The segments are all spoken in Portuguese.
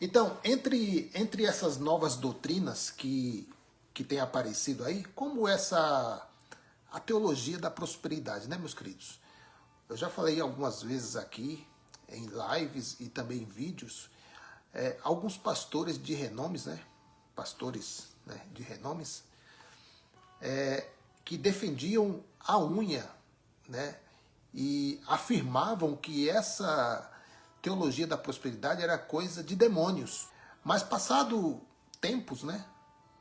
Então, entre essas novas doutrinas que têm aparecido aí, como a teologia da prosperidade, né, meus queridos? Eu já falei algumas vezes aqui, em lives e também em vídeos, alguns pastores de renomes, né, pastores, né, de renomes, que defendiam a unha, né, e afirmavam que essa teologia da prosperidade era coisa de demônios. Mas passado tempos, né,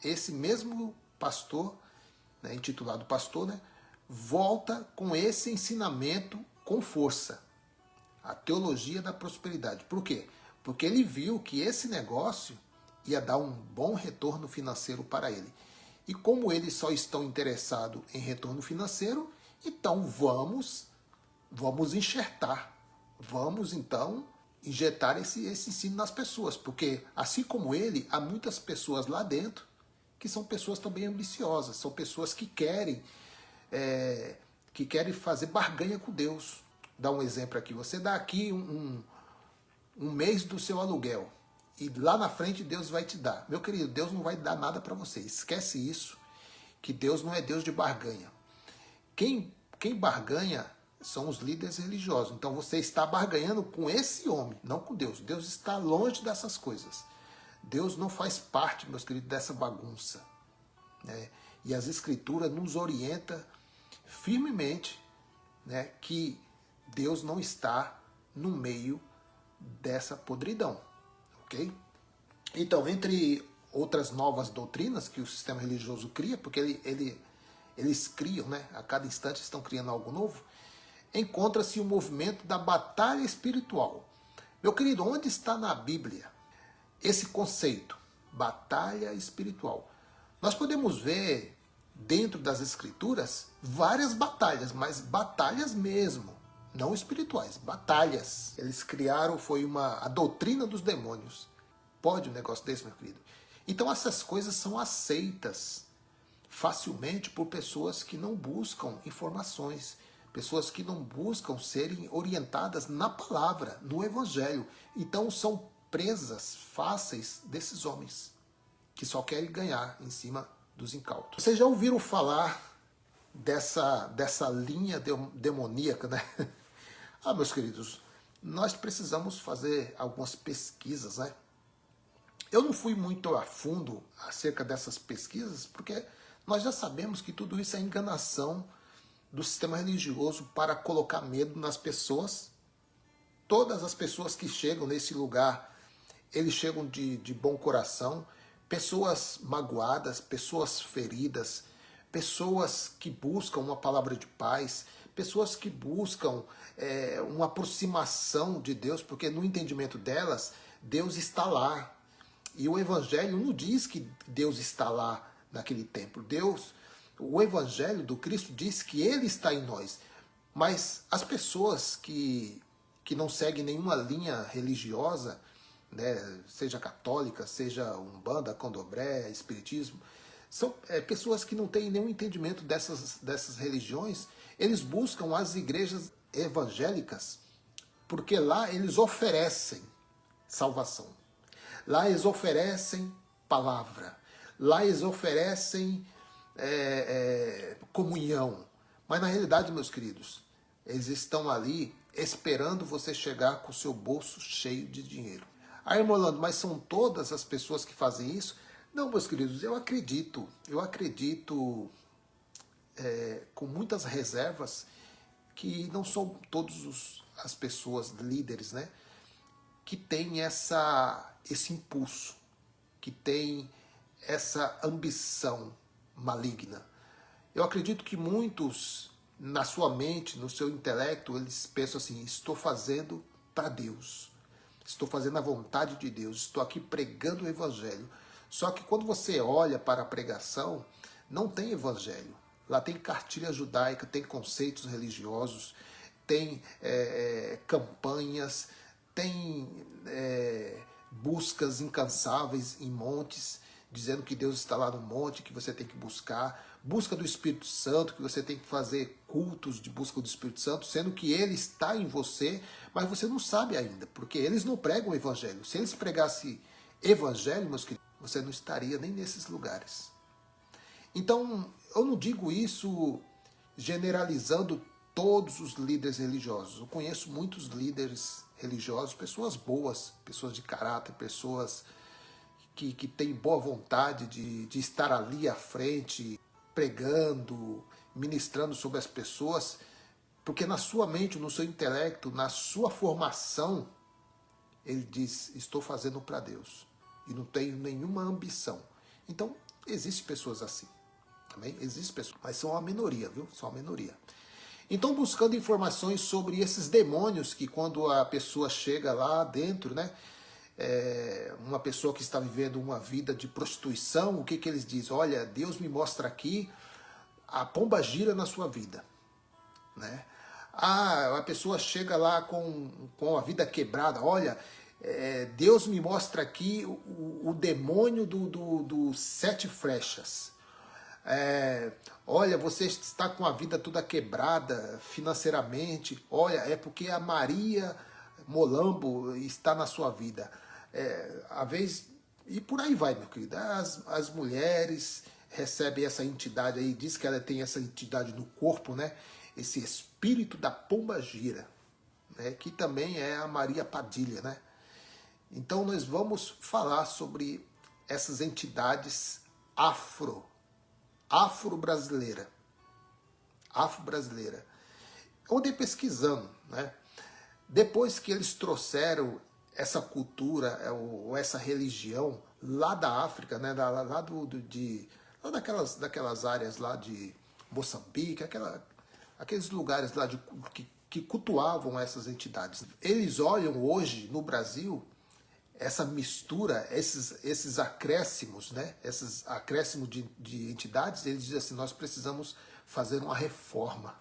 esse mesmo pastor, né, intitulado pastor, né, volta com esse ensinamento com força. A teologia da prosperidade. Por quê? Porque ele viu que esse negócio ia dar um bom retorno financeiro para ele. E como eles só estão interessados em retorno financeiro, então vamos enxertar. Vamos então injetar esse ensino nas pessoas. Porque assim como ele, há muitas pessoas lá dentro que são pessoas também ambiciosas, são pessoas que querem fazer barganha com Deus. Dá um exemplo aqui. Você dá aqui um mês do seu aluguel e lá na frente Deus vai te dar. Meu querido, Deus não vai dar nada para você. Esquece isso, que Deus não é Deus de barganha. Quem barganha são os líderes religiosos. Então você está barganhando com esse homem, não com Deus. Deus está longe dessas coisas. Deus não faz parte, meus queridos, dessa bagunça, né? E as Escrituras nos orientam firmemente, né, que Deus não está no meio dessa podridão, ok? Então, entre outras novas doutrinas que o sistema religioso cria, porque eles criam, né, a cada instante estão criando algo novo, encontra-se o movimento da batalha espiritual. Meu querido, onde está na Bíblia esse conceito, batalha espiritual? Nós podemos ver dentro das Escrituras várias batalhas, mas batalhas mesmo, não espirituais, batalhas. Eles criaram, foi a doutrina dos demônios. Pode um negócio desse, meu querido? Então essas coisas são aceitas facilmente por pessoas que não buscam informações, pessoas que não buscam serem orientadas na palavra, no evangelho. Então são presas fáceis desses homens que só querem ganhar em cima dos incautos. Vocês já ouviram falar dessa linha demoníaca, né? Ah, meus queridos, nós precisamos fazer algumas pesquisas, né? Eu não fui muito a fundo acerca dessas pesquisas, porque nós já sabemos que tudo isso é enganação do sistema religioso para colocar medo nas pessoas. Todas as pessoas que chegam nesse lugar, eles chegam de bom coração, pessoas magoadas, pessoas feridas, pessoas que buscam uma palavra de paz, pessoas que buscam uma aproximação de Deus, porque no entendimento delas, Deus está lá. E o Evangelho não diz que Deus está lá naquele templo. O Evangelho do Cristo diz que Ele está em nós. Mas as pessoas que não seguem nenhuma linha religiosa, né, seja católica, seja umbanda, candomblé, espiritismo, são pessoas que não têm nenhum entendimento dessas religiões. Eles buscam as igrejas evangélicas porque lá eles oferecem salvação. Lá eles oferecem palavra. Lá eles oferecem comunhão. Mas na realidade, meus queridos, eles estão ali esperando você chegar com o seu bolso cheio de dinheiro. Ah, irmão Orlando, mas são todas as pessoas que fazem isso? Não, meus queridos, eu acredito com muitas reservas que não são todas as pessoas líderes, né, que têm esse impulso, que têm essa ambição maligna. Eu acredito que muitos, na sua mente, no seu intelecto, eles pensam assim: estou fazendo para Deus, estou fazendo a vontade de Deus, estou aqui pregando o evangelho. Só que quando você olha para a pregação, não tem evangelho. Lá tem cartilha judaica, tem conceitos religiosos, tem campanhas, tem buscas incansáveis em montes dizendo que Deus está lá no monte, que você tem que buscar, busca do Espírito Santo, que você tem que fazer cultos de busca do Espírito Santo, sendo que ele está em você, mas você não sabe ainda, porque eles não pregam o evangelho. Se eles pregassem evangelho, meus queridos, você não estaria nem nesses lugares. Então, eu não digo isso generalizando todos os líderes religiosos. Eu conheço muitos líderes religiosos, pessoas boas, pessoas de caráter, pessoas que têm boa vontade de estar ali à frente, pregando, ministrando sobre as pessoas, porque na sua mente, no seu intelecto, na sua formação, ele diz, estou fazendo para Deus e não tenho nenhuma ambição. Então, existem pessoas assim. Também existem pessoas, mas são a minoria, viu? São a minoria. Então, buscando informações sobre esses demônios que quando a pessoa chega lá dentro, né? Uma pessoa que está vivendo uma vida de prostituição, o que eles dizem? Olha, Deus me mostra aqui a pomba gira na sua vida, né? A pessoa chega lá com a vida quebrada, olha, Deus me mostra aqui o demônio do 7 flechas. Olha, você está com a vida toda quebrada financeiramente, olha, é porque a Maria Molambo está na sua vida. E por aí vai, meu querido. As mulheres recebem essa entidade aí, diz que ela tem essa entidade no corpo, né? Esse espírito da pomba gira, né? Que também é a Maria Padilha, né? Então nós vamos falar sobre essas entidades afro-brasileira. Eu andei pesquisando, né? Depois que eles trouxeram essa cultura ou essa religião lá da África, né? Lá daquelas áreas lá de Moçambique, aqueles lugares lá que cultuavam essas entidades. Eles olham hoje no Brasil essa mistura, esses acréscimos, né? Esses acréscimos de entidades, eles dizem assim, nós precisamos fazer uma reforma.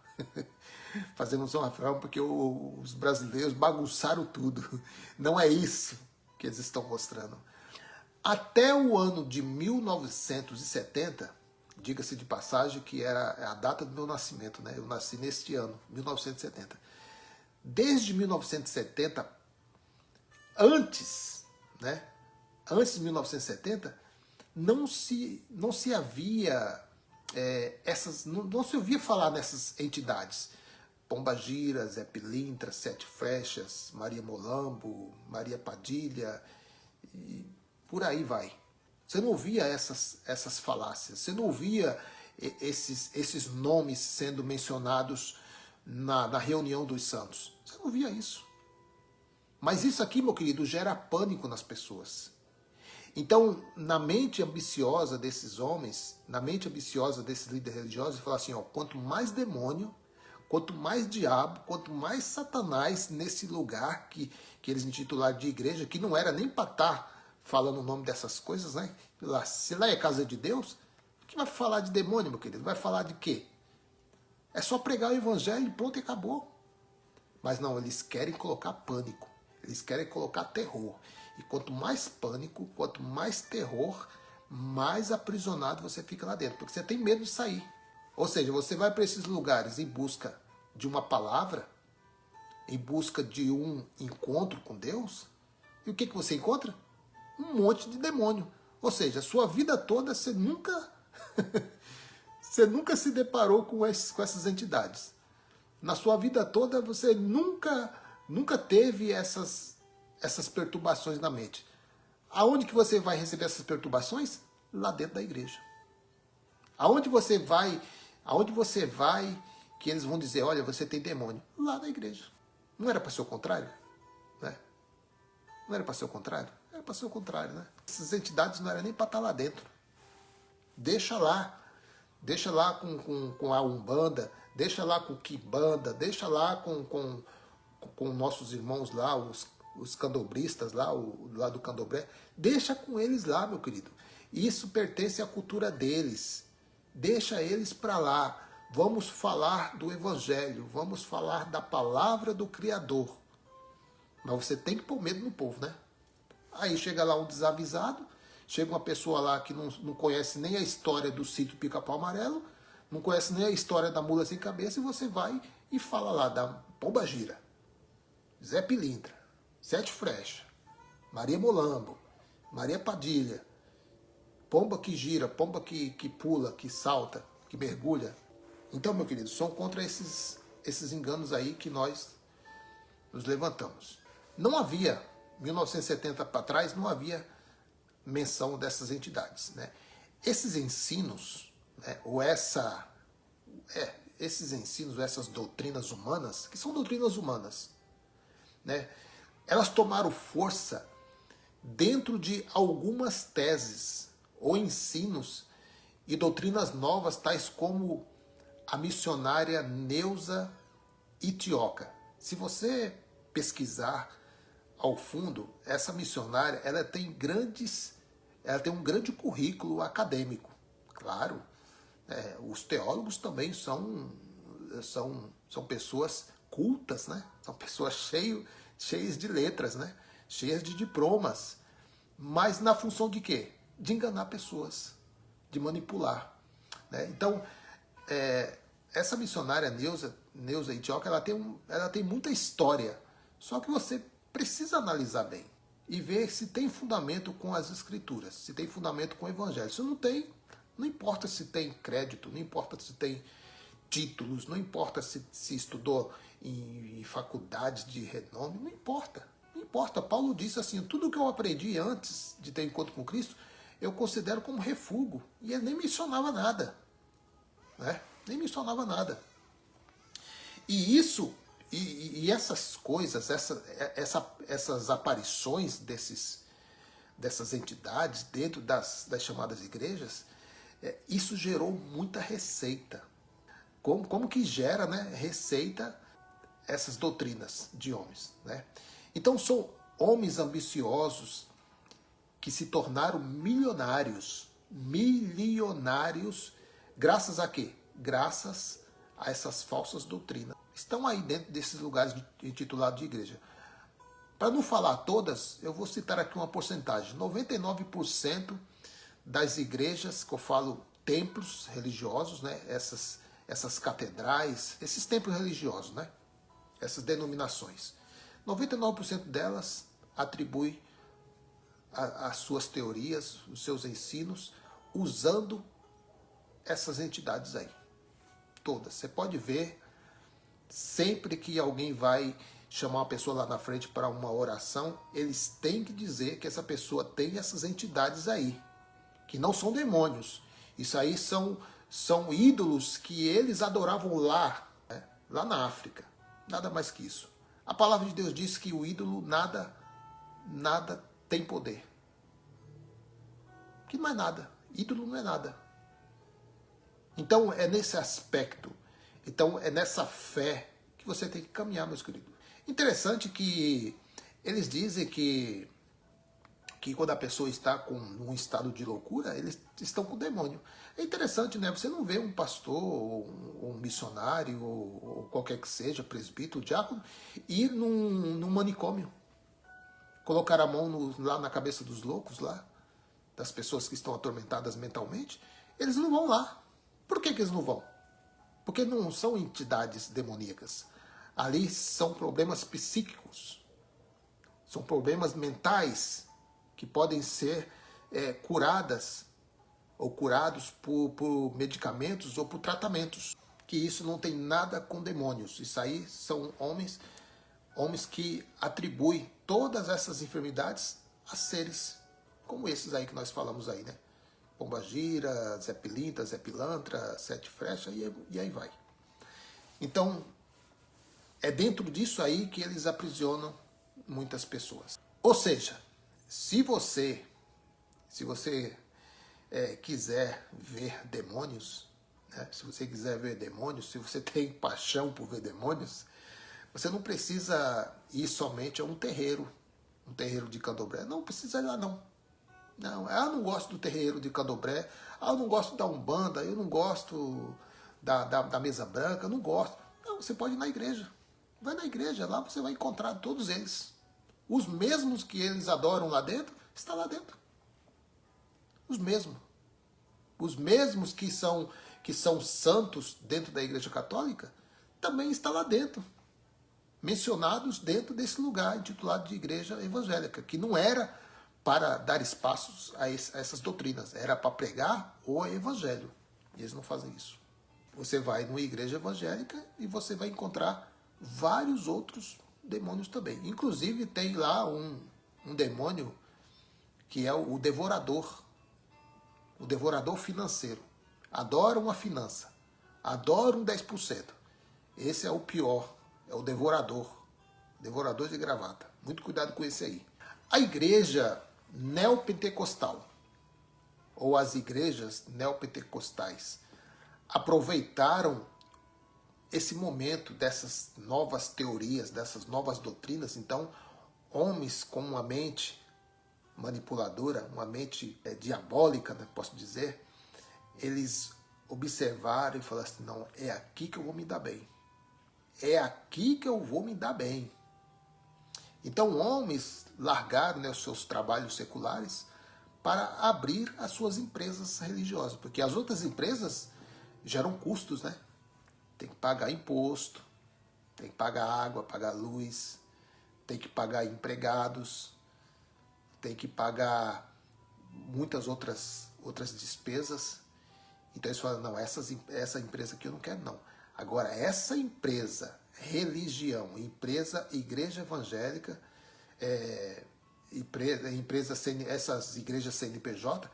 Fazemos uma reforma porque os brasileiros bagunçaram tudo. Não é isso que eles estão mostrando. Até o ano de 1970, diga-se de passagem que era a data do meu nascimento, né? Eu nasci neste ano, 1970. Desde 1970, antes de 1970, não se havia não se ouvia falar nessas entidades. Pombagira, Zé Pilintra, 7 Flechas, Maria Molambo, Maria Padilha, e por aí vai. Você não ouvia essas falácias, você não ouvia esses nomes sendo mencionados na reunião dos santos. Você não via isso. Mas isso aqui, meu querido, gera pânico nas pessoas. Então, na mente ambiciosa desses homens, na mente ambiciosa desses líderes religiosos, fala assim, ó, quanto mais demônio, quanto mais diabo, quanto mais Satanás nesse lugar que eles intitularam de igreja, que não era nem para estar falando o nome dessas coisas, né? Se lá é casa de Deus, o que vai falar de demônio, meu querido? Vai falar de quê? É só pregar o evangelho e pronto, e acabou. Mas não, eles querem colocar pânico. Eles querem colocar terror. E quanto mais pânico, quanto mais terror, mais aprisionado você fica lá dentro. Porque você tem medo de sair. Ou seja, você vai para esses lugares em busca de uma palavra, em busca de um encontro com Deus. E o que você encontra? Um monte de demônio. Ou seja, a sua vida toda você nunca você nunca se deparou com essas entidades. Na sua vida toda você nunca teve essas perturbações na mente. Aonde que você vai receber essas perturbações? Lá dentro da igreja. Aonde você vai que eles vão dizer, olha, você tem demônio? Lá na igreja. Não era para ser o contrário? Né? Não era para ser o contrário? Era para ser o contrário, né? Essas entidades não eram nem para estar lá dentro. Deixa lá com a Umbanda, deixa lá com o Quimbanda, deixa lá com nossos irmãos lá, os candombristas lá do candomblé, deixa com eles lá, meu querido. Isso pertence à cultura deles. Deixa eles para lá. Vamos falar do evangelho, vamos falar da palavra do Criador. Mas você tem que pôr medo no povo, né? Aí chega lá um desavisado, Chega uma pessoa lá que não conhece nem a história do sítio Pica-Pau Amarelo, não conhece nem a história da mula sem cabeça, e você vai e fala lá da Pomba Gira, Zé Pilintra, Sete Frecha, Maria Molambo, Maria Padilha, pomba que gira, pomba que pula, que salta, que mergulha. Então, meu querido, são contra esses enganos aí que nós nos levantamos. Não havia, 1970 para trás, não havia menção dessas entidades, né? Esses ensinos, né, esses ensinos, essas doutrinas humanas, que são doutrinas humanas, né, elas tomaram força dentro de algumas teses ou ensinos e doutrinas novas, tais como a missionária Neuza Itioca. Se você pesquisar ao fundo, essa missionária ela tem um grande currículo acadêmico. Claro, os teólogos também são pessoas cultas, né? São pessoas cheias de letras, né? Cheias de diplomas. Mas na função de quê? De enganar pessoas, de manipular, né? Então, essa missionária Neuza Itioca, ela tem muita história, só que você precisa analisar bem e ver se tem fundamento com as escrituras, se tem fundamento com o evangelho. Se não tem, não importa se tem crédito, não importa se tem títulos, não importa se estudou em faculdades de renome, não importa. Não importa. Paulo disse assim, tudo que eu aprendi antes de ter encontro com Cristo, eu considero como refúgio. E ele nem mencionava nada, né? Nem mencionava nada. E isso, e essas coisas, essas aparições dessas entidades dentro das chamadas igrejas, isso gerou muita receita. Como que gera, né, receita essas doutrinas de homens, né? Então são homens ambiciosos que se tornaram milionários, graças a quê? Graças a essas falsas doutrinas. Estão aí dentro desses lugares intitulados de igreja. Para não falar todas, eu vou citar aqui uma porcentagem. 99% das igrejas, que eu falo templos religiosos, né? Essas catedrais, esses templos religiosos, né? Essas denominações. 99% delas atribui as suas teorias, os seus ensinos, usando essas entidades aí. Todas. Você pode ver, sempre que alguém vai chamar uma pessoa lá na frente para uma oração, eles têm que dizer que essa pessoa tem essas entidades aí, que não são demônios. Isso aí são ídolos que eles adoravam lá, né? Lá na África. Nada mais que isso. A palavra de Deus diz que o ídolo nada tem poder. Que não é nada. Ídolo não é nada. Então é nesse aspecto, então é nessa fé que você tem que caminhar, meus queridos. Interessante que eles dizem que quando a pessoa está com um estado de loucura, eles estão com o demônio. É interessante, né? Você não vê um pastor, ou um missionário, ou qualquer que seja, presbítero, diácono, ir num manicômio, colocar a mão lá na cabeça dos loucos, lá, das pessoas que estão atormentadas mentalmente. Eles não vão lá. Por que eles não vão? Porque não são entidades demoníacas. Ali são problemas psíquicos, são problemas mentais, que podem ser curadas ou curados por medicamentos ou por tratamentos. Que isso não tem nada com demônios. Isso aí são homens que atribuem todas essas enfermidades a seres como esses aí que nós falamos aí, né? Pomba Gira, Zé Pilintra, Zé Pilantra, Sete Frecha e aí vai. Então, é dentro disso aí que eles aprisionam muitas pessoas. Ou seja, se você quiser ver demônios, né? Se você quiser ver demônios, se você tem paixão por ver demônios, você não precisa ir somente a um terreiro de candomblé. Não precisa ir lá, não. Não, eu não gosto do terreiro de candomblé, eu não gosto da Umbanda, eu não gosto da mesa branca, eu não gosto. Não, você pode ir na igreja. Vai na igreja, lá você vai encontrar todos eles. Os mesmos que eles adoram lá dentro, está lá dentro. Os mesmos. Os mesmos que são santos dentro da Igreja Católica também estão lá dentro, mencionados dentro desse lugar intitulado de Igreja Evangélica, que não era para dar espaços a essas doutrinas, era para pregar o Evangelho. E eles não fazem isso. Você vai numa igreja evangélica e você vai encontrar vários outros demônios também. Inclusive tem lá um demônio que é o devorador financeiro. Adora uma finança, adora um 10%. Esse é o pior, é o devorador de gravata. Muito cuidado com esse aí. A igreja neopentecostal, ou as igrejas neopentecostais, aproveitaram esse momento dessas novas teorias, dessas novas doutrinas. Então, homens com uma mente manipuladora, uma mente diabólica, né, posso dizer, eles observaram e falaram assim, não, é aqui que eu vou me dar bem. É aqui que eu vou me dar bem. Então, homens largaram, né, os seus trabalhos seculares para abrir as suas empresas religiosas, porque as outras empresas geram custos, né? Tem que pagar imposto, tem que pagar água, pagar luz, tem que pagar empregados, tem que pagar muitas outras despesas. Então eles falam, não, essa empresa aqui eu não quero não. Agora, essa empresa, religião, igreja evangélica, essas igrejas CNPJ,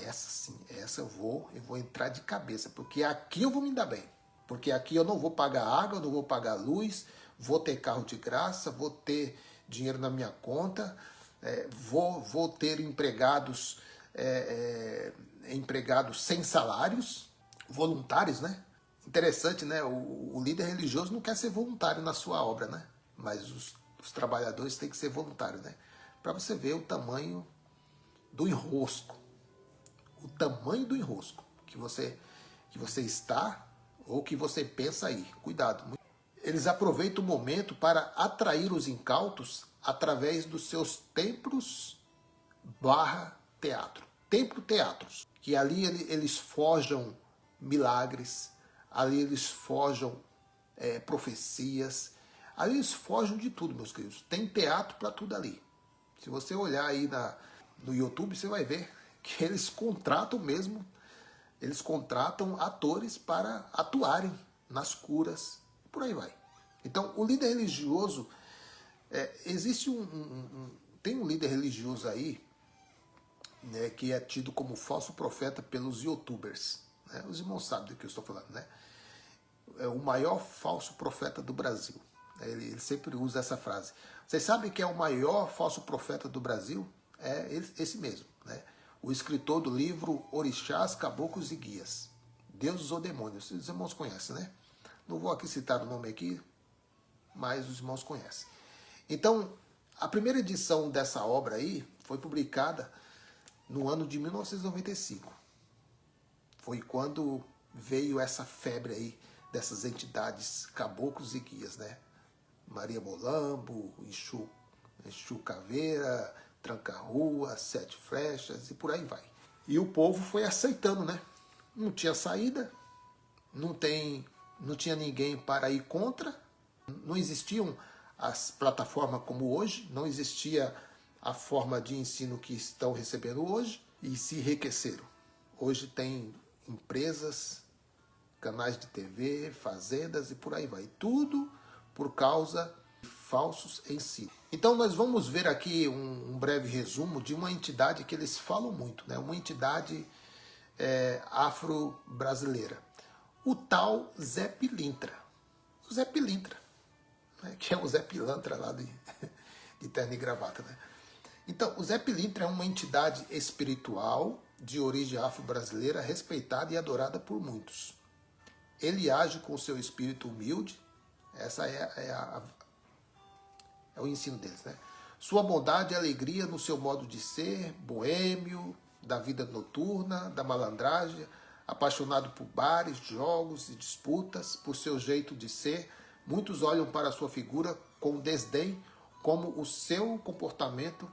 essa sim, essa eu vou entrar de cabeça, porque aqui eu vou me dar bem. Porque aqui eu não vou pagar água, eu não vou pagar luz, vou ter carro de graça, vou ter dinheiro na minha conta, vou ter empregados sem salários, voluntários, né? Interessante, né? O líder religioso não quer ser voluntário na sua obra, né? Mas os trabalhadores têm que ser voluntários, né? Para você ver o tamanho do enrosco. O tamanho do enrosco que você está ou que você pensa aí. Cuidado. Eles aproveitam o momento para atrair os incautos através dos seus templos / teatro. Templo-teatros. Que ali eles forjam milagres, ali eles forjam profecias, ali eles forjam de tudo, meus queridos. Tem teatro para tudo ali. Se você olhar aí no YouTube, você vai ver que eles contratam atores para atuarem nas curas, por aí vai. Então, o líder religioso, existe tem um líder religioso aí, né, que é tido como falso profeta pelos youtubers. Né? Os irmãos sabem do que eu estou falando, né? É o maior falso profeta do Brasil. Ele sempre usa essa frase. Vocês sabem que é o maior falso profeta do Brasil? É esse mesmo, né? O escritor do livro Orixás, Caboclos e Guias. Deuses ou Demônios. Os irmãos conhecem, né? Não vou aqui citar o nome aqui, mas os irmãos conhecem. Então, a primeira edição dessa obra aí foi publicada no ano de 1995. Foi quando veio essa febre aí dessas entidades caboclos e guias, né? Maria Molambo, Exu Caveira, Tranca-Rua, Sete Flechas e por aí vai. E o povo foi aceitando, né? Não tinha saída, não tinha ninguém para ir contra, não existiam as plataformas como hoje, não existia a forma de ensino que estão recebendo hoje e se enriqueceram. Hoje tem empresas, canais de TV, fazendas e por aí vai. Tudo por causa de falsos ensinos. Então nós vamos ver aqui um breve resumo de uma entidade que eles falam muito, né? Uma entidade afro-brasileira. O tal Zé Pilintra. O Zé Pilintra, né? Que é o Zé Pilantra lá de terno e gravata, né? Então, o Zé Pilintra é uma entidade espiritual de origem afro-brasileira, respeitada e adorada por muitos. Ele age com seu espírito humilde, essa é o ensino deles, né? Sua bondade e alegria no seu modo de ser, boêmio, da vida noturna, da malandragem, apaixonado por bares, jogos e disputas, por seu jeito de ser. Muitos olham para a sua figura com desdém, como o seu comportamento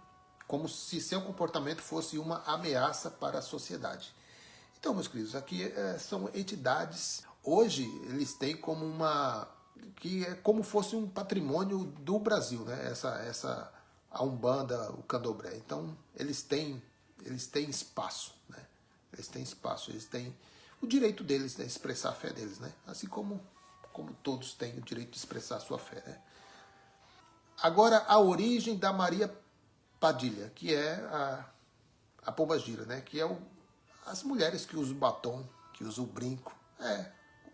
como se seu comportamento fosse uma ameaça para a sociedade. Então, meus queridos, aqui são entidades, hoje eles têm como que é como fosse um patrimônio do Brasil, né? A Umbanda, o Candomblé. Então, eles têm espaço, né? Eles têm espaço, eles têm o direito deles de expressar a fé deles, né? Assim como todos têm o direito de expressar a sua fé, né? Agora, a origem da Maria Padilha, que é a pombagira, né? Que é as mulheres que usam batom, que usam brinco.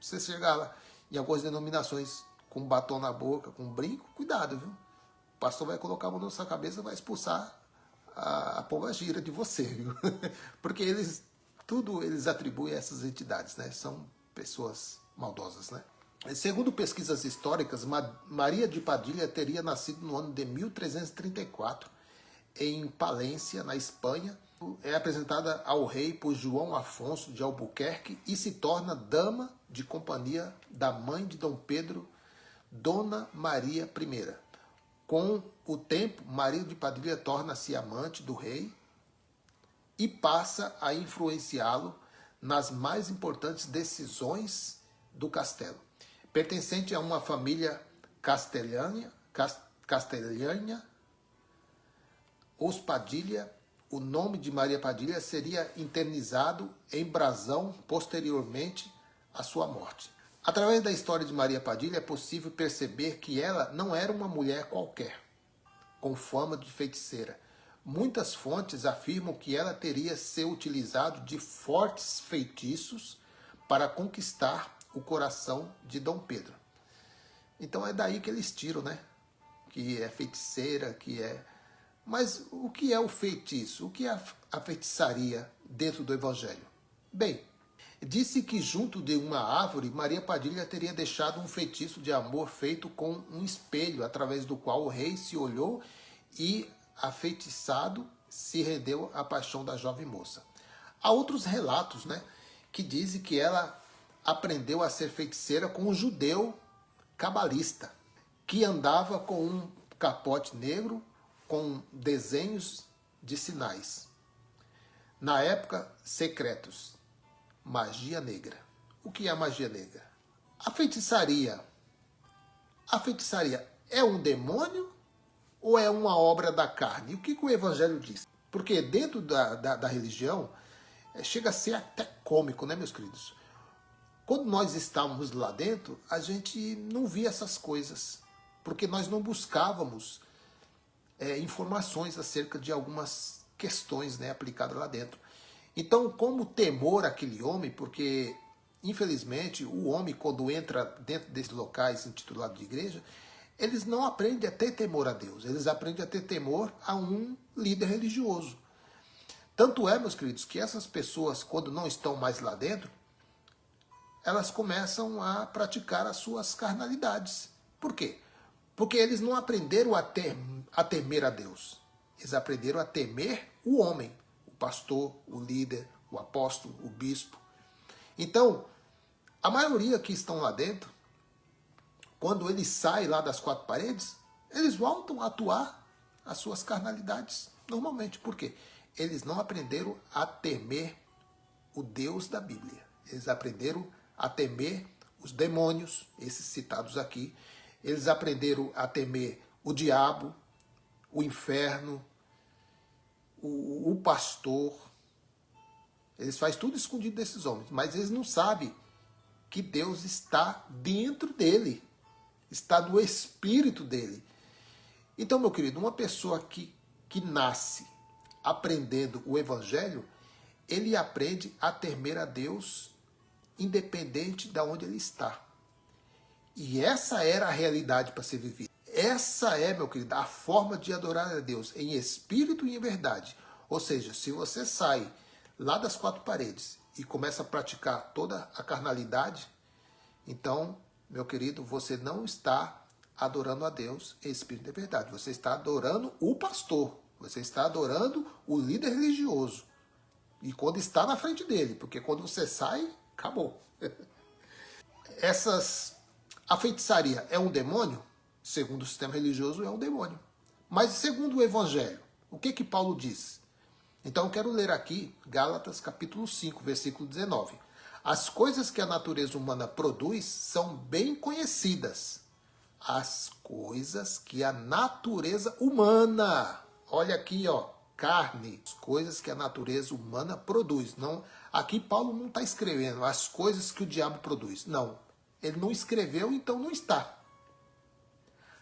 Você chegar lá em algumas denominações com batom na boca, com brinco, cuidado, viu? O pastor vai colocar a mão na sua cabeça e vai expulsar a pombagira de você, viu? Porque eles atribuem a essas entidades, né? São pessoas maldosas, né? Segundo pesquisas históricas, Maria de Padilha teria nascido no ano de 1334, em Palência, na Espanha. É apresentada ao rei por João Afonso de Albuquerque e se torna dama de companhia da mãe de Dom Pedro, Dona Maria I. Com o tempo, Maria de Padilha torna-se amante do rei e passa a influenciá-lo nas mais importantes decisões do castelo. Pertencente a uma família castelhana, os Padilha, o nome de Maria Padilha seria internizado em brasão posteriormente à sua morte. Através da história de Maria Padilha é possível perceber que ela não era uma mulher qualquer, com fama de feiticeira. Muitas fontes afirmam que ela teria se utilizado de fortes feitiços para conquistar o coração de Dom Pedro. Então é daí que eles tiram, né? Que é feiticeira, que é... Mas o que é o feitiço? O que é a feitiçaria dentro do Evangelho? Bem, disse que junto de uma árvore, Maria Padilha teria deixado um feitiço de amor feito com um espelho, através do qual o rei se olhou e, afeitiçado, se rendeu à paixão da jovem moça. Há outros relatos, né, que dizem que ela aprendeu a ser feiticeira com um judeu cabalista, que andava com um capote negro com desenhos de sinais. Na época, secretos. Magia negra. O que é a magia negra? A feitiçaria é um demônio ou é uma obra da carne? O que o Evangelho diz? Porque dentro da religião, chega a ser até cômico, né, meus queridos? Quando nós estávamos lá dentro, a gente não via essas coisas, porque nós não buscávamos informações acerca de algumas questões, né, aplicadas lá dentro. Então, como temor àquele homem, porque, infelizmente, o homem, quando entra dentro desses locais intitulados de igreja, eles não aprendem a ter temor a Deus, eles aprendem a ter temor a um líder religioso. Tanto é, meus queridos, que essas pessoas, quando não estão mais lá dentro, elas começam a praticar as suas carnalidades. Por quê? Porque eles não aprenderam a temer a Deus. Eles aprenderam a temer o homem, o pastor, o líder, o apóstolo, o bispo. Então, a maioria que estão lá dentro, quando eles saem lá das quatro paredes, eles voltam a atuar as suas carnalidades normalmente. Por quê? Eles não aprenderam a temer o Deus da Bíblia. Eles aprenderam a temer os demônios, esses citados aqui. Eles aprenderam a temer o diabo, o inferno, o pastor. Eles fazem tudo escondido desses homens, mas eles não sabem que Deus está dentro dele, está no espírito dele. Então, meu querido, uma pessoa que nasce aprendendo o Evangelho, ele aprende a temer a Deus independente de onde ele está. E essa era a realidade para ser vivida. Essa é, meu querido, a forma de adorar a Deus, em espírito e em verdade. Ou seja, se você sai lá das quatro paredes e começa a praticar toda a carnalidade, então, meu querido, você não está adorando a Deus em espírito e verdade. Você está adorando o pastor. Você está adorando o líder religioso. E quando está na frente dele, porque quando você sai, acabou. A feitiçaria é um demônio? Segundo o sistema religioso, é um demônio. Mas segundo o Evangelho, O que que Paulo diz? Então eu quero ler aqui Gálatas capítulo 5, versículo 19. As coisas que a natureza humana produz são bem conhecidas. As coisas que a natureza humana, olha aqui, ó, carne, as coisas que a natureza humana produz. Não, aqui Paulo não está escrevendo as coisas que o diabo produz. Não, ele não escreveu, então não está.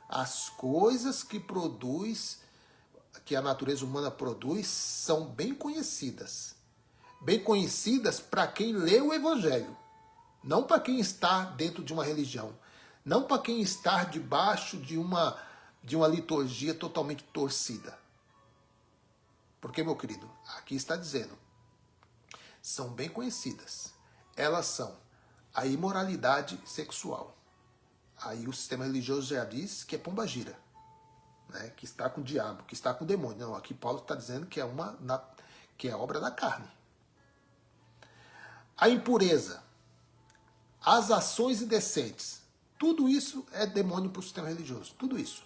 As coisas que produz, que a natureza humana produz, são bem conhecidas. Bem conhecidas para quem lê o Evangelho, não para quem está dentro de uma religião, não para quem está debaixo de uma liturgia totalmente torcida. Porque, meu querido, aqui está dizendo, são bem conhecidas. Elas são a imoralidade sexual. Aí o sistema religioso já diz que é pombagira, né? Que está com o diabo, que está com o demônio. Não, aqui Paulo está dizendo que é obra da carne. A impureza, as ações indecentes, tudo isso é demônio para o sistema religioso, tudo isso.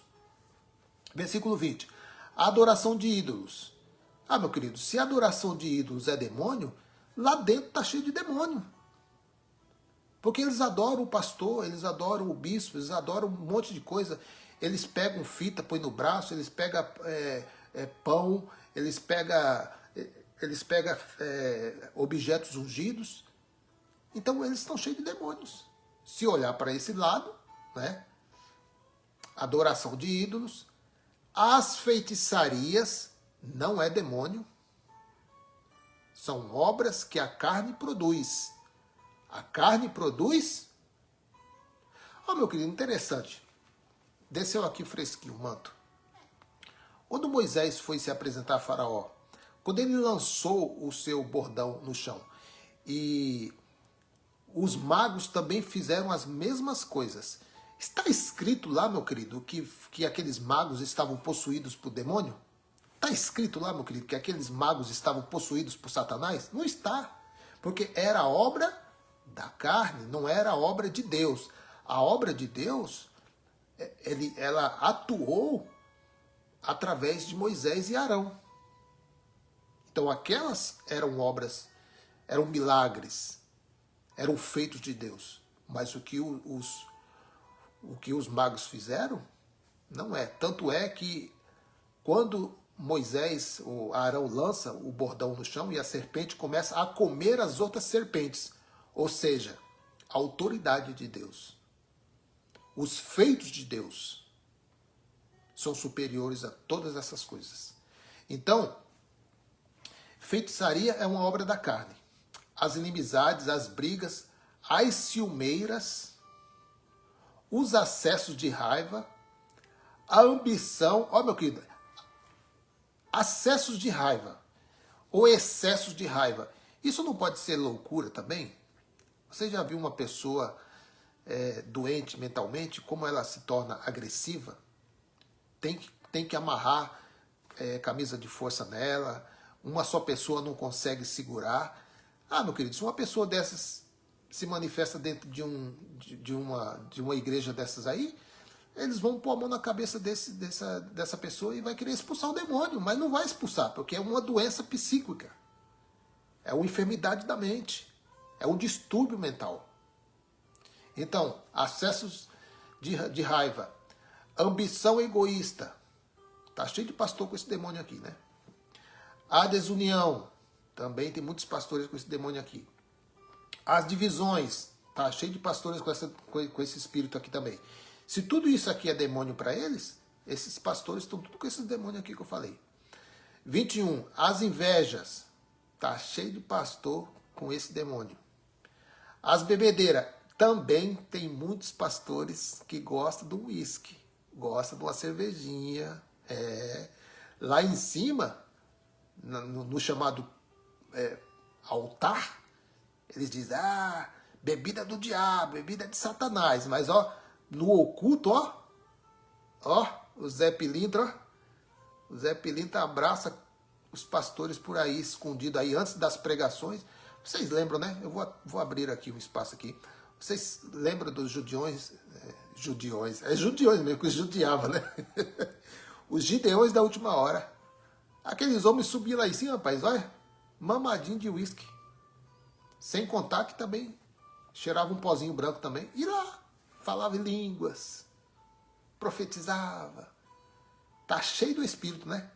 Versículo 20, a adoração de ídolos. Ah, meu querido, se a adoração de ídolos é demônio, lá dentro está cheio de demônio. Porque eles adoram o pastor, eles adoram o bispo, eles adoram um monte de coisa. Eles pegam fita, põem no braço, eles pegam pão, eles pegam objetos ungidos. Então eles estão cheios de demônios. Se olhar para esse lado, né? Adoração de ídolos, as feitiçarias não é demônio, são obras que a carne produz. A carne produz. Ó, meu querido, interessante. Desceu aqui fresquinho o manto. Quando Moisés foi se apresentar a Faraó, quando ele lançou o seu bordão no chão, e os magos também fizeram as mesmas coisas. Está escrito lá, meu querido, que aqueles magos estavam possuídos por demônio? Está escrito lá, meu querido, que aqueles magos estavam possuídos por Satanás? Não está. Porque era obra da carne, não era obra de Deus. A obra de Deus, ela atuou através de Moisés e Arão. Então aquelas eram obras, eram milagres, eram feitos de Deus. Mas o que os magos fizeram, não é. Tanto é que quando Moisés, ou Arão, lança o bordão no chão e a serpente começa a comer as outras serpentes. Ou seja, a autoridade de Deus. Os feitos de Deus são superiores a todas essas coisas. Então, feitiçaria é uma obra da carne. As inimizades, as brigas, as ciumeiras, os acessos de raiva, a ambição, ó meu querido, acessos de raiva ou excessos de raiva. Isso não pode ser loucura também? Você já viu uma pessoa doente mentalmente, como ela se torna agressiva? Tem que amarrar camisa de força nela, uma só pessoa não consegue segurar. Ah, meu querido, se uma pessoa dessas se manifesta dentro de uma igreja dessas aí, eles vão pôr a mão na cabeça dessa pessoa e vai querer expulsar o demônio, mas não vai expulsar, porque é uma doença psíquica. É uma enfermidade da mente. É um distúrbio mental. Então, acessos de raiva, ambição egoísta. Tá cheio de pastor com esse demônio aqui, né? A desunião. Também tem muitos pastores com esse demônio aqui. As divisões. Tá cheio de pastores com esse espírito aqui também. Se tudo isso aqui é demônio para eles, esses pastores estão tudo com esse demônio aqui que eu falei. 21. As invejas. Tá cheio de pastor com esse demônio. As bebedeiras. Também tem muitos pastores que gostam do uísque. Gostam de uma cervejinha. Lá em cima, no chamado altar, eles dizem, bebida do diabo, bebida de Satanás. Mas, no oculto, o Zé Pilintra, o Zé Pilintra abraça os pastores por aí, escondido aí, antes das pregações. Vocês lembram, né? Eu vou abrir aqui um espaço aqui. Vocês lembram dos judiões? Judiões. É judiões mesmo, que judiava, né? Os gideões da última hora. Aqueles homens subiam lá em cima, rapaz, olha, mamadinho de uísque. Sem contar que também cheirava um pozinho branco também. E lá, falava em línguas, profetizava. Tá cheio do espírito, né?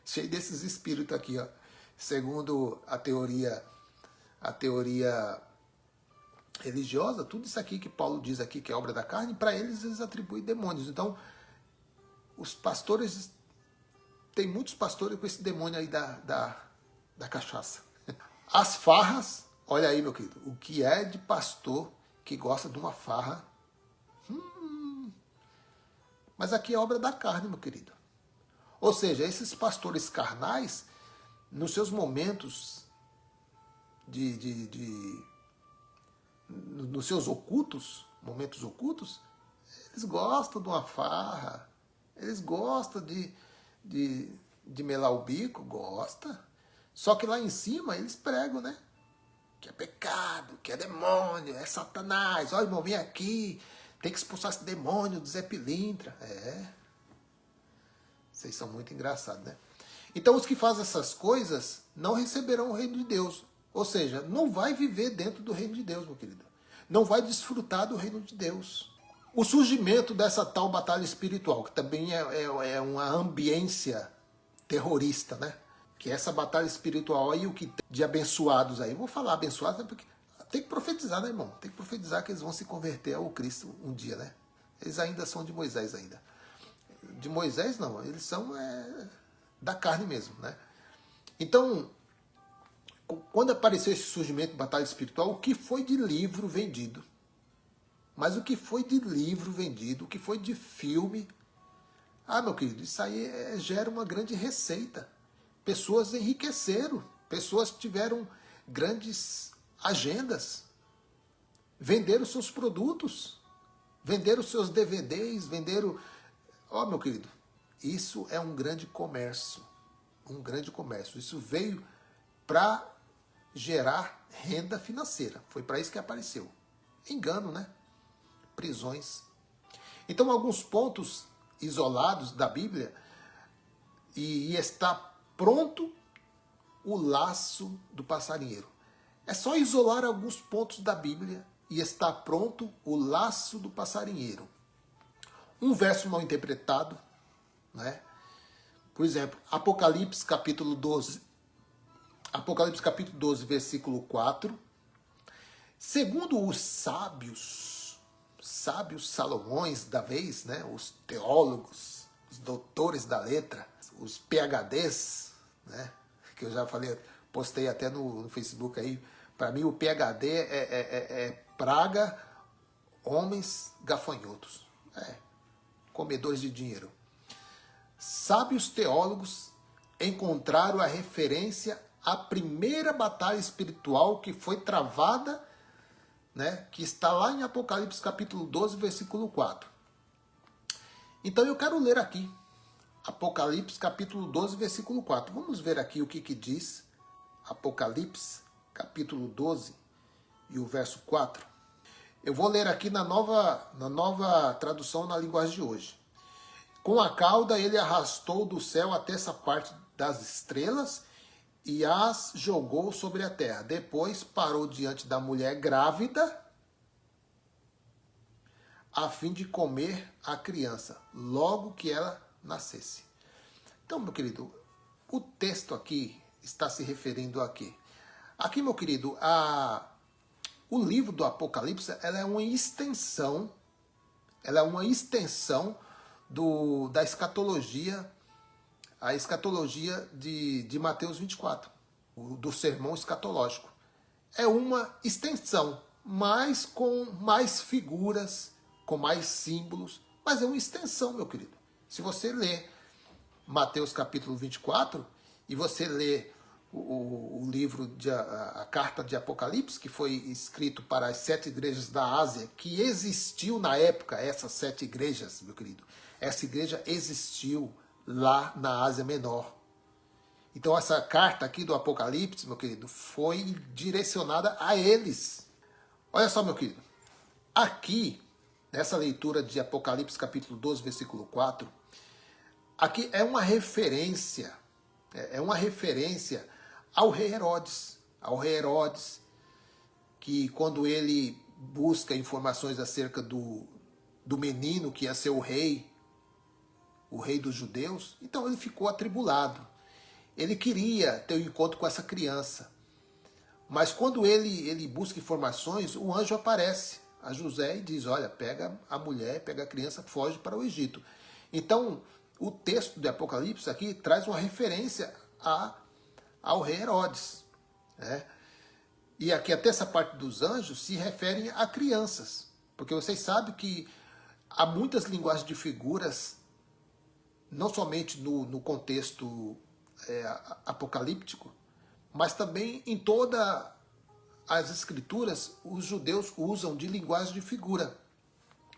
Cheio desses espíritos aqui, ó. Segundo a teoria religiosa, tudo isso aqui que Paulo diz aqui que é obra da carne, para eles atribuem demônios. Então, os pastores, tem muitos pastores com esse demônio aí da cachaça. As farras, olha aí, meu querido, o que é de pastor que gosta de uma farra? Mas aqui é obra da carne, meu querido. Ou seja, esses pastores carnais, nos seus momentos nos seus momentos ocultos, eles gostam de uma farra, eles gostam de melar o bico, gosta. Só que lá em cima eles pregam, né? Que é pecado, que é demônio, é Satanás. Olha, irmão, vem aqui, tem que expulsar esse demônio do Zé Pilintra. Vocês são muito engraçados, né? Então os que fazem essas coisas não receberão o reino de Deus. Ou seja, não vai viver dentro do reino de Deus, meu querido. Não vai desfrutar do reino de Deus. O surgimento dessa tal batalha espiritual, que também é uma ambiência terrorista, né? Que essa batalha espiritual aí, o que tem de abençoados aí. Vou falar abençoados, porque tem que profetizar, né, irmão? Tem que profetizar que eles vão se converter ao Cristo um dia, né? Eles ainda são de Moisés ainda. De Moisés não, eles são da carne mesmo, né? Então, quando apareceu esse surgimento de batalha espiritual, o que foi de livro vendido? Mas o que foi de livro vendido, o que foi de filme? Ah, meu querido, isso aí gera uma grande receita. Pessoas enriqueceram, pessoas tiveram grandes agendas, venderam seus produtos, venderam seus DVDs, venderam... Ó, meu querido, isso é um grande comércio, um grande comércio. Isso veio para gerar renda financeira. Foi para isso que apareceu. Engano, né? Prisões. Então, alguns pontos isolados da Bíblia, e está pronto o laço do passarinheiro. É só isolar alguns pontos da Bíblia e está pronto o laço do passarinheiro. Um verso mal interpretado, né? Por exemplo, Apocalipse capítulo 12, versículo 4. Segundo os sábios Salomões da vez, né? Os teólogos, os doutores da letra, os PhDs, né? Que eu já falei, postei até no Facebook aí. Para mim o PhD é praga, homens gafanhotos. Comedores de dinheiro. Sábios teólogos encontraram a referência à primeira batalha espiritual que foi travada, né, que está lá em Apocalipse capítulo 12, versículo 4. Então eu quero ler aqui, Apocalipse capítulo 12, versículo 4. Vamos ver aqui o que diz Apocalipse capítulo 12 e o verso 4. Eu vou ler aqui na nova tradução na linguagem de hoje. Com a cauda ele arrastou do céu até essa parte das estrelas e as jogou sobre a terra. Depois parou diante da mulher grávida a fim de comer a criança, logo que ela nascesse. Então, meu querido, o texto aqui está se referindo a quê? Aqui, meu querido, o livro do Apocalipse, ela é uma extensão da escatologia, a escatologia de Mateus 24, do sermão escatológico. É uma extensão, mas com mais figuras, com mais símbolos, mas é uma extensão, meu querido. Se você ler Mateus capítulo 24 e você ler o livro, a carta de Apocalipse, que foi escrito para as 7 igrejas da Ásia, que existiu na época, essas 7 igrejas, meu querido. Essa igreja existiu lá na Ásia Menor. Então essa carta aqui do Apocalipse, meu querido, foi direcionada a eles. Olha só, meu querido. Aqui, nessa leitura de Apocalipse capítulo 12, versículo 4, aqui é uma referência É uma referência ao rei Herodes. Ao rei Herodes, que quando ele busca informações acerca do menino que ia ser o rei dos judeus, então ele ficou atribulado. Ele queria ter um encontro com essa criança. Mas quando ele busca informações, o anjo aparece a José e diz, olha, pega a mulher, pega a criança, foge para o Egito. Então, o texto de Apocalipse aqui traz uma referência ao rei Herodes. Né? E aqui até essa parte dos anjos se referem a crianças. Porque vocês sabem que há muitas linguagens de figuras, não somente no contexto apocalíptico, mas também em todas as escrituras, os judeus usam de linguagem de figura.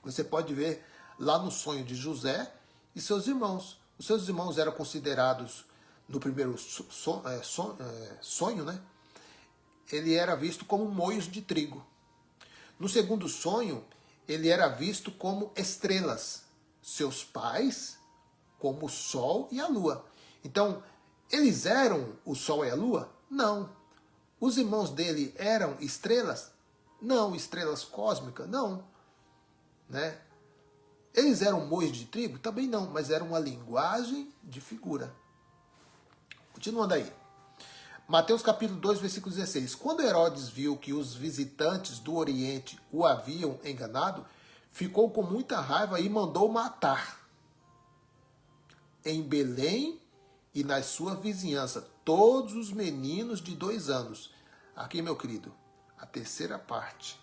Você pode ver lá no sonho de José e seus irmãos. Os seus irmãos eram considerados, no primeiro sonho, né? Ele era visto como moinhos de trigo. No segundo sonho, ele era visto como estrelas. Seus pais, como o sol e a lua. Então, eles eram o sol e a lua? Não. Os irmãos dele eram estrelas? Não. Estrelas cósmicas? Não. Né? Eles eram moinhos de trigo? Também não, mas era uma linguagem de figura. Continuando aí. Mateus capítulo 2, versículo 16. Quando Herodes viu que os visitantes do Oriente o haviam enganado, ficou com muita raiva e mandou matar em Belém e na sua vizinhança todos os meninos de 2 anos. Aqui, meu querido, a terceira parte.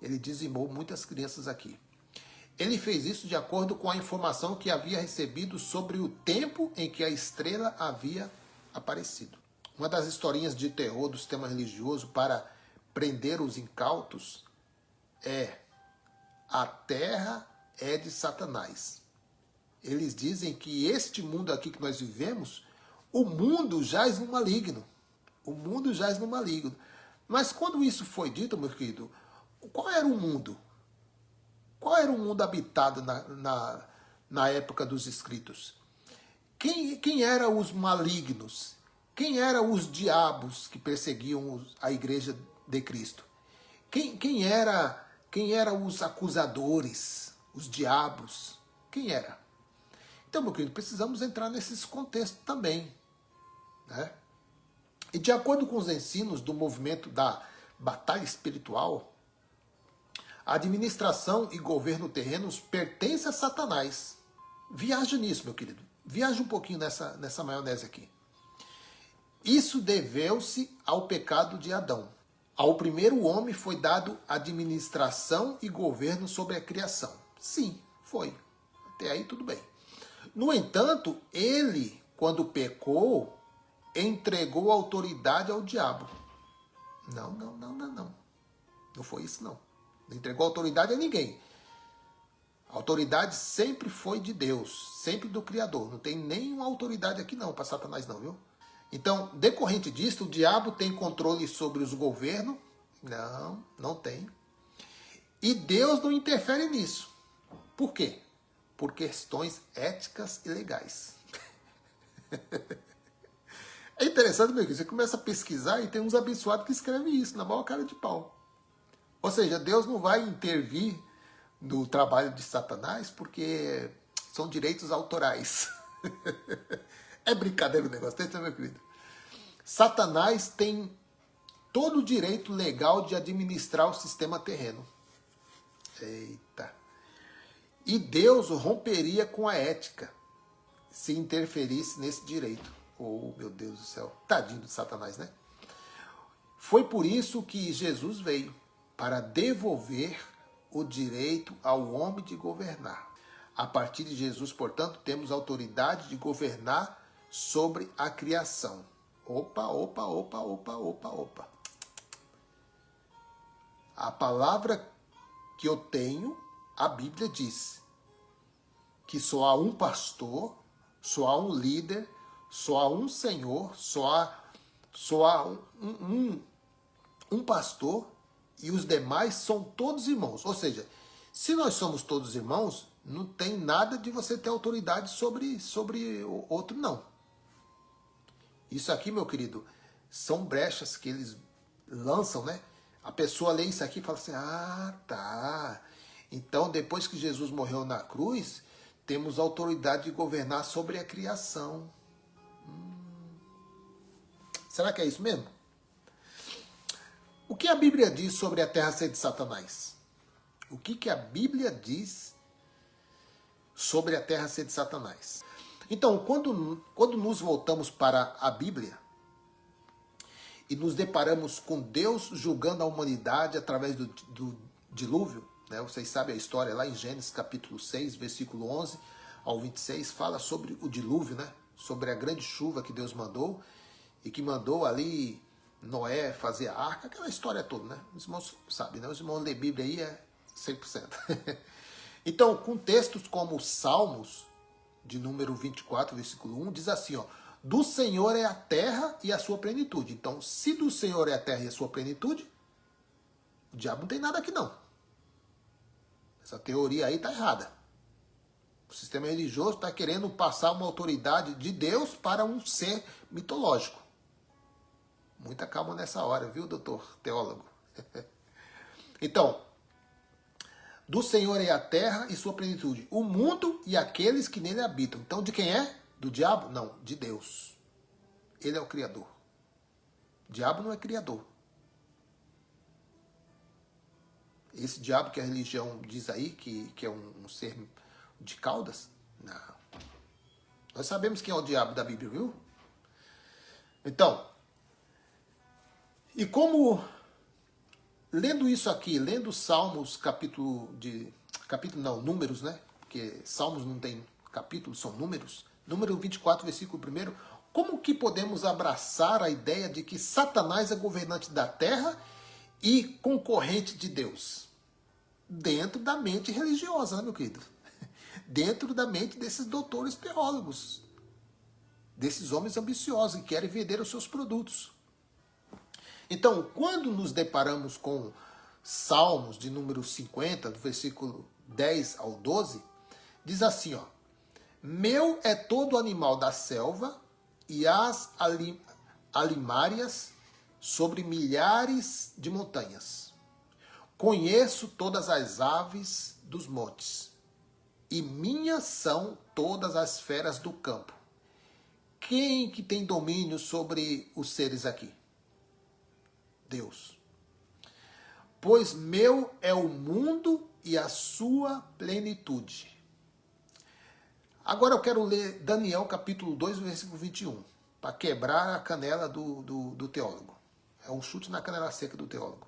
Ele dizimou muitas crianças aqui. Ele fez isso de acordo com a informação que havia recebido sobre o tempo em que a estrela havia aparecido. Uma das historinhas de terror do sistema religioso para prender os incautos é: a terra é de Satanás. Eles dizem que este mundo aqui que nós vivemos, o mundo jaz no maligno. O mundo jaz no maligno. Mas quando isso foi dito, meu querido, qual era o mundo? Qual era o mundo habitado na época dos escritos? Quem eram os malignos? Quem eram os diabos que perseguiam a igreja de Cristo? Quem eram os acusadores? Os diabos? Quem era? Então, meu querido, precisamos entrar nesses contextos também. Né? E de acordo com os ensinos do movimento da batalha espiritual, a administração e governo terrenos pertence a Satanás. Viaja nisso, meu querido. Viaja um pouquinho nessa maionese aqui. Isso deveu-se ao pecado de Adão. Ao primeiro homem foi dado administração e governo sobre a criação. Sim, foi. Até aí tudo bem. No entanto, ele, quando pecou, entregou a autoridade ao diabo. Não. Não foi isso, não. Não entregou autoridade a ninguém. A autoridade sempre foi de Deus, sempre do Criador. Não tem nenhuma autoridade aqui não, para Satanás não, viu? Então, decorrente disto, o diabo tem controle sobre os governos? Não tem. E Deus não interfere nisso. Por quê? Por questões éticas e legais. É interessante, meu querido, você começa a pesquisar e tem uns abençoados que escrevem isso na maior cara de pau. Ou seja, Deus não vai intervir no trabalho de Satanás porque são direitos autorais. É brincadeira o negócio, tá, meu querido? Satanás tem todo o direito legal de administrar o sistema terreno. Eita. E Deus romperia com a ética se interferisse nesse direito. Oh, meu Deus do céu. Tadinho de Satanás, né? Foi por isso que Jesus veio, para devolver o direito ao homem de governar. A partir de Jesus, portanto, temos autoridade de governar sobre a criação. Opa. A palavra que eu tenho, a Bíblia diz que só há um pastor, só há um líder, só há um Senhor, só há um pastor, e os demais são todos irmãos. Ou seja, se nós somos todos irmãos, Não tem nada de você ter autoridade sobre o outro, não. Isso aqui, meu querido, são brechas que eles lançam, né? A pessoa lê isso aqui e fala assim, ah, tá. Então, depois que Jesus morreu na cruz, temos autoridade de governar sobre a criação. Será que é isso mesmo? O que a Bíblia diz sobre a terra ser de Satanás? O que a Bíblia diz sobre a terra ser de Satanás? Então, quando nos voltamos para a Bíblia e nos deparamos com Deus julgando a humanidade através do dilúvio, né? Vocês sabem a história lá em Gênesis capítulo 6, versículo 11 ao 26, fala sobre o dilúvio, né? Sobre a grande chuva que Deus mandou e que mandou ali Noé fazer a arca, aquela história toda, né? Os irmãos sabem, né? Os irmãos ler Bíblia aí é 100%. Então, com textos como Salmos, de número 24, versículo 1, diz assim, ó, do Senhor é a terra e a sua plenitude. Então, se do Senhor é a terra e a sua plenitude, o diabo não tem nada aqui não. Essa teoria aí está errada. O sistema religioso está querendo passar uma autoridade de Deus para um ser mitológico. Muita calma nessa hora, viu, doutor teólogo? Então, do Senhor é a terra e sua plenitude, o mundo e aqueles que nele habitam. Então, de quem é? Do diabo? Não, de Deus. Ele é o Criador. O diabo não é Criador. Esse diabo que a religião diz aí, que é um ser de caudas, não. Nós sabemos quem é o diabo da Bíblia, viu? Então, e como, lendo isso aqui, lendo Salmos, Números, né? Porque Salmos não tem capítulos, são números. Número 24, versículo 1. Como que podemos abraçar a ideia de que Satanás é governante da terra e concorrente de Deus? Dentro da mente religiosa, né, meu querido? Dentro da mente desses doutores teólogos, desses homens ambiciosos que querem vender os seus produtos. Então, quando nos deparamos com Salmos de número 50, do versículo 10 ao 12, diz assim, ó, meu é todo animal da selva e as alimárias sobre milhares de montanhas. Conheço todas as aves dos montes, e minhas são todas as feras do campo. Quem que tem domínio sobre os seres aqui? Deus. Pois meu é o mundo e a sua plenitude. Agora eu quero ler Daniel capítulo 2, versículo 21, para quebrar a canela do teólogo. É um chute na canela seca do teólogo.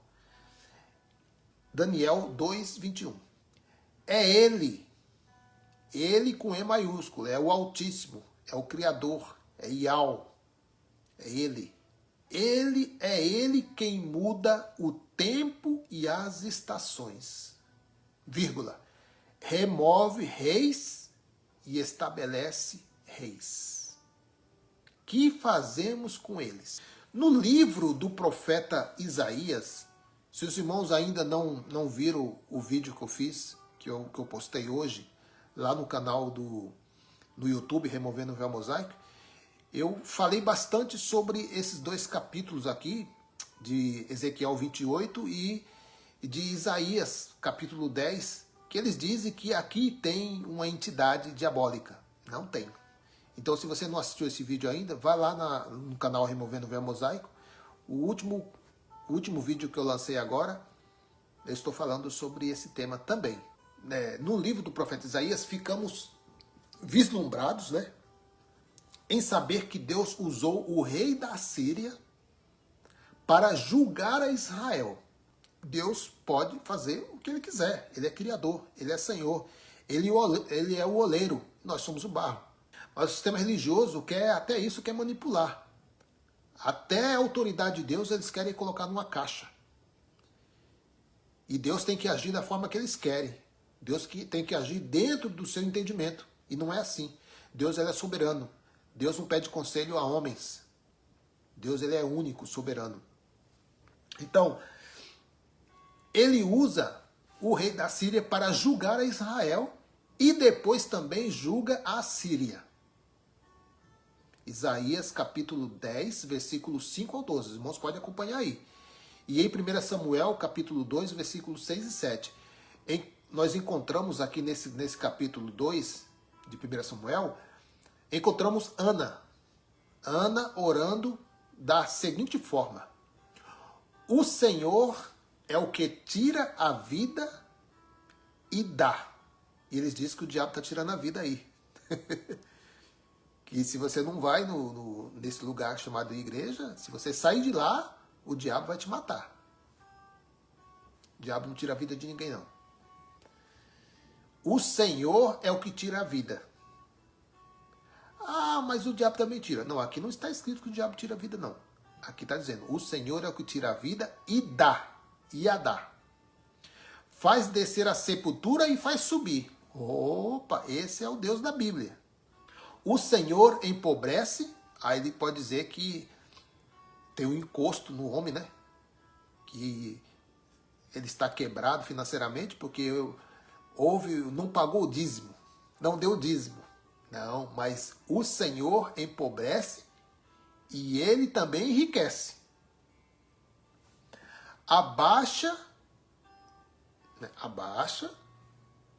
Daniel 2, 21. É ele com E maiúsculo, é o Altíssimo, é o Criador, é Ial, é ele. É ele quem muda o tempo e as estações, vírgula, remove reis e estabelece reis. Que fazemos com eles? No livro do profeta Isaías, se os irmãos ainda não viram o vídeo que eu fiz, que eu postei hoje, lá no canal do YouTube, Removendo o Véu Mosaico, eu falei bastante sobre esses dois capítulos aqui, de Ezequiel 28 e de Isaías, capítulo 10, que eles dizem que aqui tem uma entidade diabólica. Não tem. Então, se você não assistiu esse vídeo ainda, vá lá no canal Removendo o Véu Mosaico. O último vídeo que eu lancei agora, eu estou falando sobre esse tema também. No livro do profeta Isaías, ficamos vislumbrados, né, em saber que Deus usou o rei da Síria para julgar a Israel. Deus pode fazer o que ele quiser. Ele é criador, ele é senhor, ele é o oleiro, nós somos o barro. Mas o sistema religioso quer até isso, quer manipular. Até a autoridade de Deus eles querem colocar numa caixa. E Deus tem que agir da forma que eles querem. Deus tem que agir dentro do seu entendimento. E não é assim. Deus ele é soberano. Deus não pede conselho a homens. Deus ele é único, soberano. Então, ele usa o rei da Síria para julgar a Israel e depois também julga a Síria. Isaías capítulo 10, versículos 5 ao 12. Os irmãos podem acompanhar aí. E em 1 Samuel capítulo 2, versículos 6 e 7. Nós encontramos aqui nesse capítulo 2 de 1 Samuel, encontramos Ana. Ana orando da seguinte forma: o Senhor é o que tira a vida e dá. E eles dizem que o diabo está tirando a vida aí. Que se você não vai nesse lugar chamado igreja, se você sair de lá, o diabo vai te matar. O diabo não tira a vida de ninguém, não. O Senhor é o que tira a vida. Ah, mas o diabo também tira. Não, aqui não está escrito que o diabo tira a vida, não. Aqui está dizendo, o Senhor é o que tira a vida e dá. E a dá. Faz descer a sepultura e faz subir. Opa, esse é o Deus da Bíblia. O Senhor empobrece, aí ele pode dizer que tem um encosto no homem, né? Que ele está quebrado financeiramente porque não pagou o dízimo, não deu o dízimo. Não, mas o Senhor empobrece e ele também enriquece. Abaixa,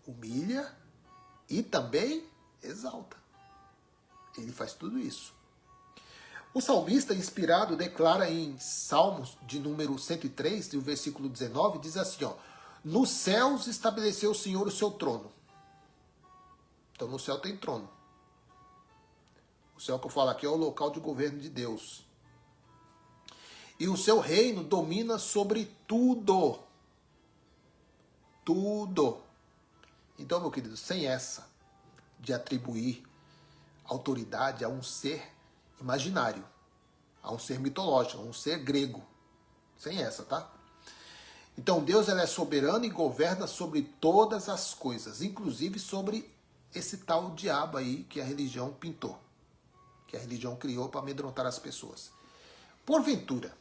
humilha e também exalta. Ele faz tudo isso. O salmista, inspirado, declara em Salmos de número 103, do versículo 19, diz assim, ó: nos céus estabeleceu o Senhor o seu trono. Então no céu tem trono. O céu que eu falo aqui é o local de governo de Deus. E o seu reino domina sobre tudo. Tudo. Então, meu querido, sem essa de atribuir autoridade a um ser imaginário, a um ser mitológico, a um ser grego. Sem essa, tá? Então, Deus ele é soberano e governa sobre todas as coisas, inclusive sobre esse tal diabo aí que a religião pintou, que a religião criou para amedrontar as pessoas. Porventura,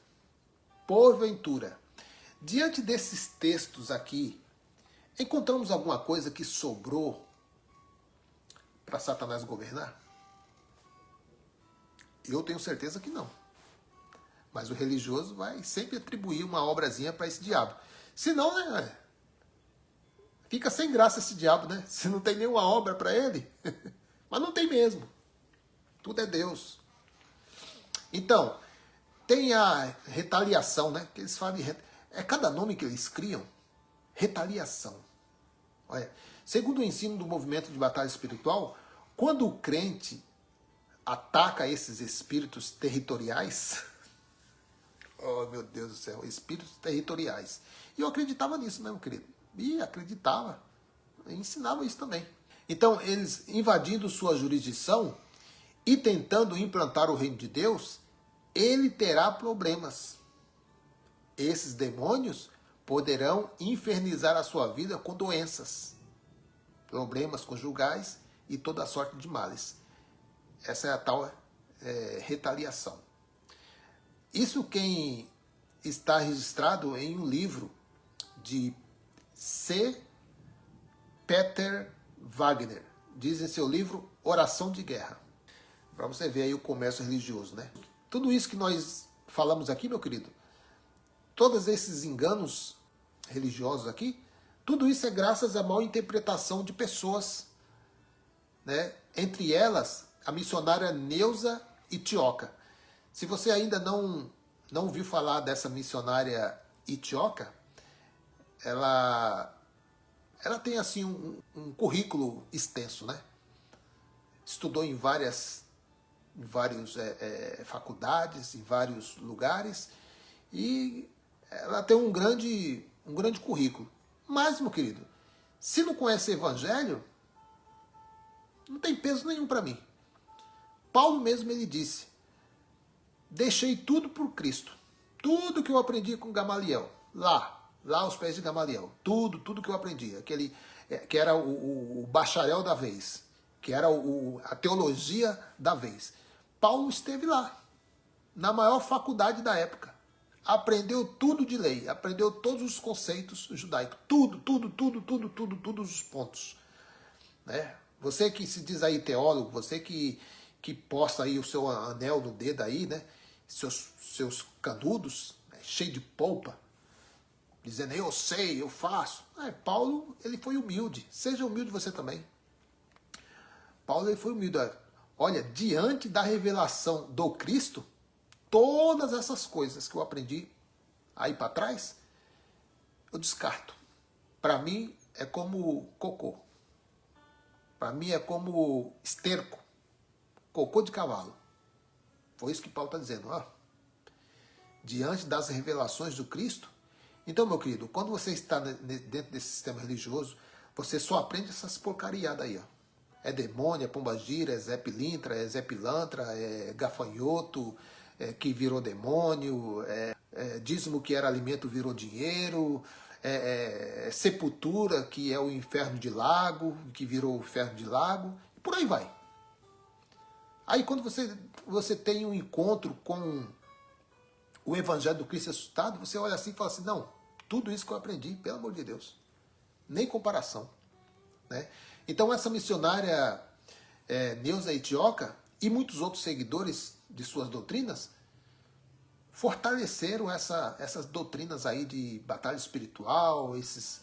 diante desses textos aqui, encontramos alguma coisa que sobrou para Satanás governar? Eu tenho certeza que não. Mas o religioso vai sempre atribuir uma obrazinha para esse diabo. Senão, né, fica sem graça esse diabo, né? Se não tem nenhuma obra para ele. Mas não tem mesmo. Tudo é Deus. Então, tem a retaliação, né? Que eles falam é cada nome que eles criam. Retaliação. Olha, segundo o ensino do movimento de batalha espiritual, quando o crente ataca esses espíritos territoriais, oh meu Deus do céu, espíritos territoriais. E eu acreditava nisso, né, meu querido? E acreditava, ensinava isso também. Então, eles invadindo sua jurisdição e tentando implantar o reino de Deus, ele terá problemas. Esses demônios poderão infernizar a sua vida com doenças, problemas conjugais e toda sorte de males. Essa é a tal retaliação. Isso quem está registrado em um livro de C. Peter Wagner. Diz em seu livro Oração de Guerra. Para você ver aí o comércio religioso, né? Tudo isso que nós falamos aqui, meu querido, todos esses enganos religiosos aqui, tudo isso é graças à mal interpretação de pessoas, né? Entre elas, a missionária Neuza Itioca. Se você ainda não ouviu falar dessa missionária Itioca, ela tem assim um currículo extenso, né? Estudou em várias faculdades, em vários lugares, e ela tem um grande currículo. Mas, meu querido, se não conhece o Evangelho, não tem peso nenhum para mim. Paulo mesmo ele disse: deixei tudo por Cristo. Tudo que eu aprendi com Gamaliel, lá aos pés de Gamaliel, tudo que eu aprendi, aquele que era o bacharel da vez, que era a teologia da vez. Paulo esteve lá, na maior faculdade da época. Aprendeu tudo de lei, aprendeu todos os conceitos judaicos, todos os pontos. né? Você que se diz aí teólogo, você que posta aí o seu anel no dedo aí, né? Seus canudos, né? Cheio de polpa, dizendo eu sei, eu faço. Paulo, ele foi humilde. Seja humilde você também. Paulo, ele foi humilde. Olha, diante da revelação do Cristo, todas essas coisas que eu aprendi aí para trás, eu descarto. Para mim é como cocô. Para mim é como esterco. Cocô de cavalo. Foi isso que Paulo está dizendo. Ó. Diante das revelações do Cristo. Então, meu querido, quando você está dentro desse sistema religioso, você só aprende essas porcariadas aí. Ó. É demônio, é pombagira, é Zé Pilintra, é Zé Pilantra, é gafanhoto, que virou demônio, dízimo que era alimento virou dinheiro, sepultura, que é o inferno de lago, que virou o inferno de lago, e por aí vai. Aí quando você tem um encontro com o Evangelho do Cristo ressuscitado, você olha assim e fala assim, não, tudo isso que eu aprendi, pelo amor de Deus, nem comparação. Né? Então essa missionária Neuza Itioca e muitos outros seguidores de suas doutrinas fortaleceram essas doutrinas aí de batalha espiritual, essas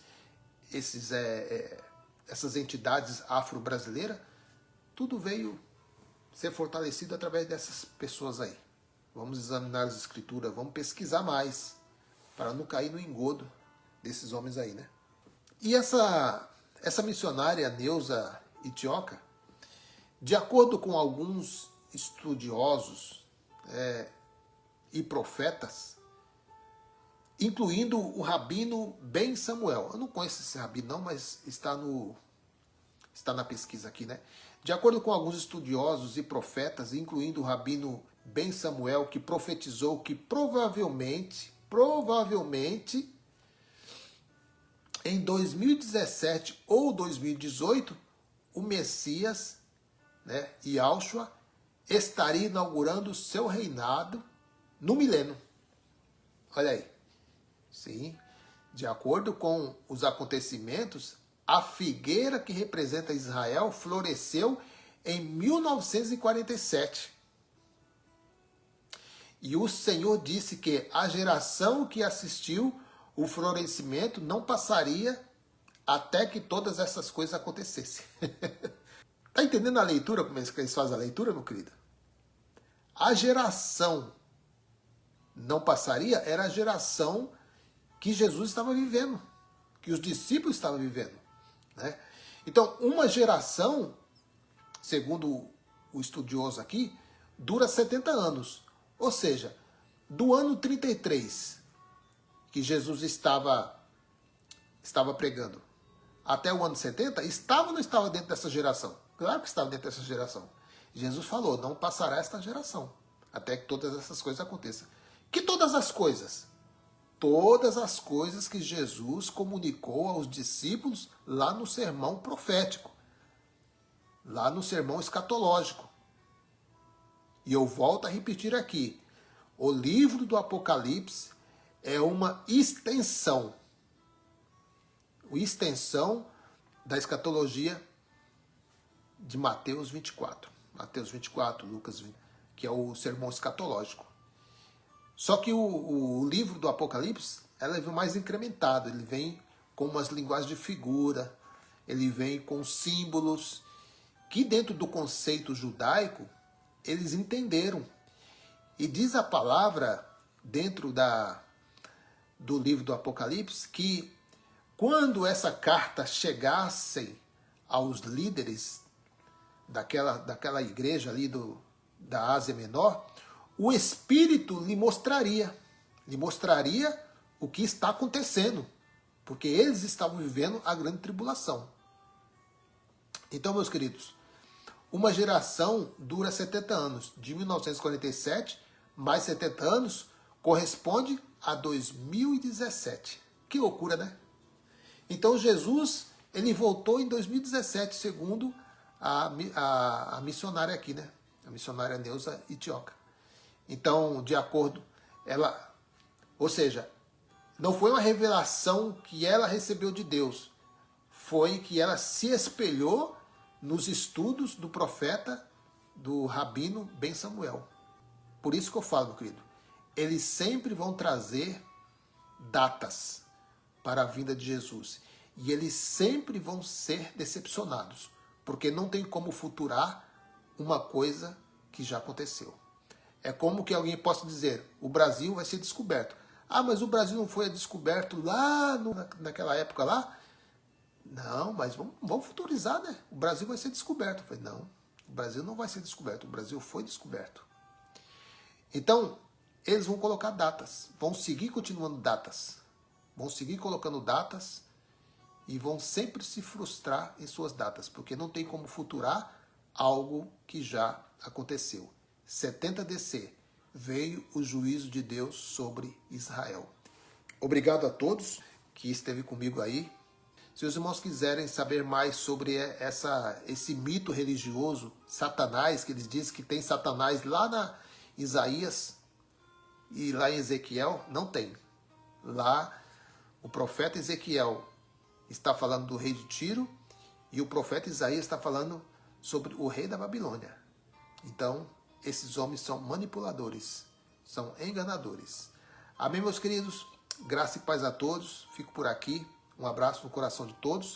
entidades afro-brasileiras, tudo veio ser fortalecido através dessas pessoas aí. Vamos examinar as escrituras, vamos pesquisar mais, para não cair no engodo desses homens aí, né? E essa missionária Neuza Itioca, de acordo com alguns estudiosos e profetas, incluindo o rabino Ben Samuel. Eu não conheço esse rabino não, mas está na pesquisa aqui, né? De acordo com alguns estudiosos e profetas, incluindo o rabino Ben Samuel, que profetizou que provavelmente, em 2017 ou 2018, o Messias, né, Yahushua, estaria inaugurando o seu reinado no milênio. Olha aí. Sim, de acordo com os acontecimentos, a figueira que representa Israel floresceu em 1947. E o Senhor disse que a geração que assistiu o florescimento não passaria até que todas essas coisas acontecessem. Tá entendendo a leitura, como eles fazem a leitura, meu querido? A geração não passaria, era a geração que Jesus estava vivendo, que os discípulos estavam vivendo. Né? Então, uma geração, segundo o estudioso aqui, dura 70 anos. Ou seja, do ano 33, que Jesus estava pregando, até o ano 70, estava ou não estava dentro dessa geração? Claro que estava dentro dessa geração. Jesus falou, não passará esta geração, até que todas essas coisas aconteçam. Que todas as coisas? Todas as coisas que Jesus comunicou aos discípulos lá no sermão profético, lá no sermão escatológico. E eu volto a repetir aqui, o livro do Apocalipse é uma extensão da escatologia de Mateus 24. Mateus 24, Lucas 20, que é o sermão escatológico. Só que o livro do Apocalipse, ela vem mais incrementado, ele vem com umas linguagens de figura, ele vem com símbolos, que dentro do conceito judaico, eles entenderam. E diz a palavra, dentro do livro do Apocalipse, que quando essa carta chegasse aos líderes daquela igreja ali da Ásia Menor, o Espírito lhe mostraria o que está acontecendo, porque eles estavam vivendo a grande tribulação. Então, meus queridos, uma geração dura 70 anos, de 1947 mais 70 anos corresponde a 2017. Que loucura, né? Então Jesus, ele voltou em 2017, segundo a missionária aqui, né? A missionária Neuza Itioca. Então, de acordo, ou seja, não foi uma revelação que ela recebeu de Deus, foi que ela se espelhou nos estudos do profeta, do Rabino Ben Samuel. Por isso que eu falo, meu querido, eles sempre vão trazer datas para a vinda de Jesus. E eles sempre vão ser decepcionados, porque não tem como futurar uma coisa que já aconteceu. É como que alguém possa dizer, o Brasil vai ser descoberto. Ah, mas o Brasil não foi descoberto lá naquela época lá? Não, mas vamos futurizar, né? O Brasil vai ser descoberto. Eu falei, não, o Brasil não vai ser descoberto, o Brasil foi descoberto. Então, eles vão colocar datas, vão seguir continuando datas, vão seguir colocando datas e vão sempre se frustrar em suas datas, porque não tem como futurar algo que já aconteceu. 70 DC, veio o juízo de Deus sobre Israel. Obrigado a todos que esteve comigo aí. Se os irmãos quiserem saber mais sobre esse mito religioso, Satanás, que eles dizem que tem Satanás lá na Isaías e lá em Ezequiel, não tem. Lá o profeta Ezequiel está falando do rei de Tiro e o profeta Isaías está falando sobre o rei da Babilônia. Então, esses homens são manipuladores, são enganadores. Amém, meus queridos? Graça e paz a todos. Fico por aqui. Um abraço no coração de todos.